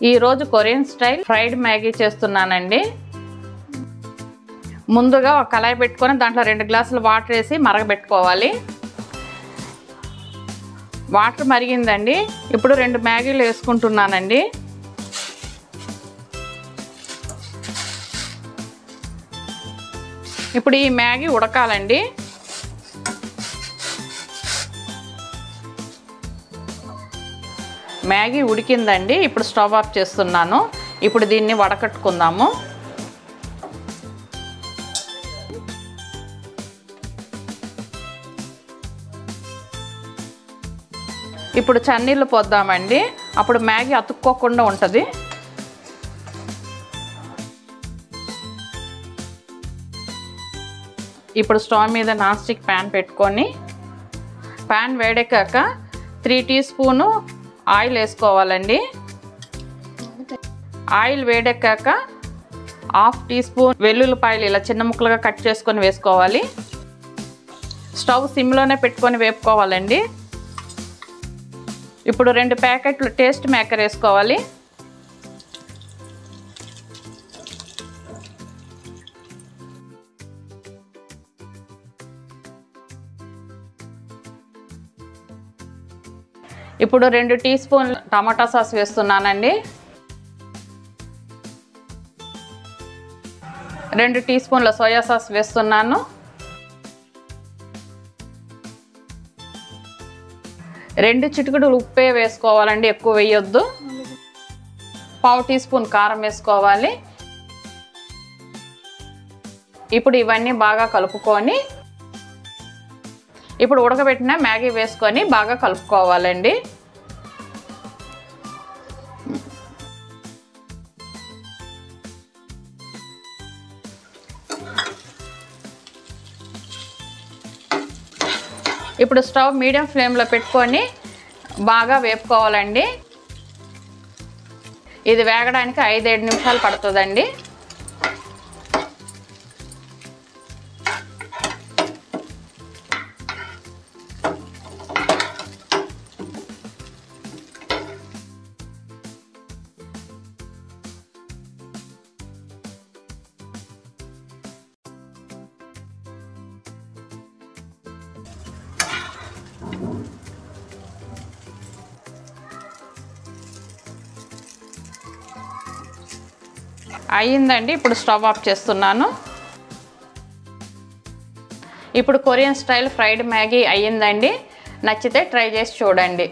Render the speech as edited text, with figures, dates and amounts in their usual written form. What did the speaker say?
ఈ రోజు Korean style fried Maggi చేస్తున్నానండి. ముందుగా ఒక కళాయి పెట్టుకొని దాంట్లో 2 గ్లాసులు వాటర్ వేసి మరగబెట్టుకోవాలి. వాటర్ మరిగిందండి. ఇప్పుడు 2 మ్యాగీలు వేసుకుంటున్నానండి. ఇప్పుడు ఈ మ్యాగీ ఉడకాలండి. మ్యాగీ ఉడికిందండి. ఇప్పుడు స్టవ్ ఆఫ్ చేస్తున్నాను. ఇప్పుడు దీన్ని వడకట్టుకుందాము. ఇప్పుడు చన్నీళ్ళు పోద్దామండి. అప్పుడు మ్యాగీ అతుక్కోకుండా ఉంటుంది. ఇప్పుడు స్టవ్ మీద నాన్ స్టిక్ ప్యాన్ పెట్టుకొని ప్యాన్ వేడెక్కాక 3 టీ స్పూన్ ఆయిల్ వేసుకోవాలండి. ఆయిల్ వేడెక్కాక 1/2 టీ స్పూన్ వెల్లుల్లిపాయలు ఇలా చిన్న ముక్కలుగా కట్ చేసుకొని వేసుకోవాలి. స్టవ్ సిమ్లోనే పెట్టుకొని వేపుకోవాలండి. ఇప్పుడు 2 ప్యాకెట్లు టేస్ట్ మేకర్ వేసుకోవాలి. ఇప్పుడు 2 టీ స్పూన్లు టమాటా సాస్ వేస్తున్నానండి. 2 టీ స్పూన్ల సోయా సాస్ వేస్తున్నాను. 2 చిటికెడు ఉప్పే వేసుకోవాలండి, ఎక్కువ వేయొద్దు. 1/2 టీ స్పూన్ కారం వేసుకోవాలి. ఇప్పుడు ఇవన్నీ బాగా కలుపుకొని ఇప్పుడు ఉడకబెట్టిన మ్యాగీ వేసుకొని బాగా కలుపుకోవాలండి. ఇప్పుడు స్టవ్ మీడియం ఫ్లేమ్లో పెట్టుకొని బాగా వేపుకోవాలండి. ఇది వేగడానికి 5-7 నిమిషాలు పడుతుందండి. అయ్యిందండి. ఇప్పుడు స్టవ్ ఆఫ్ చేస్తున్నాను. ఇప్పుడు కొరియన్ స్టైల్ ఫ్రైడ్ మ్యాగీ అయ్యిందండి. నచ్చితే ట్రై చేసి చూడండి.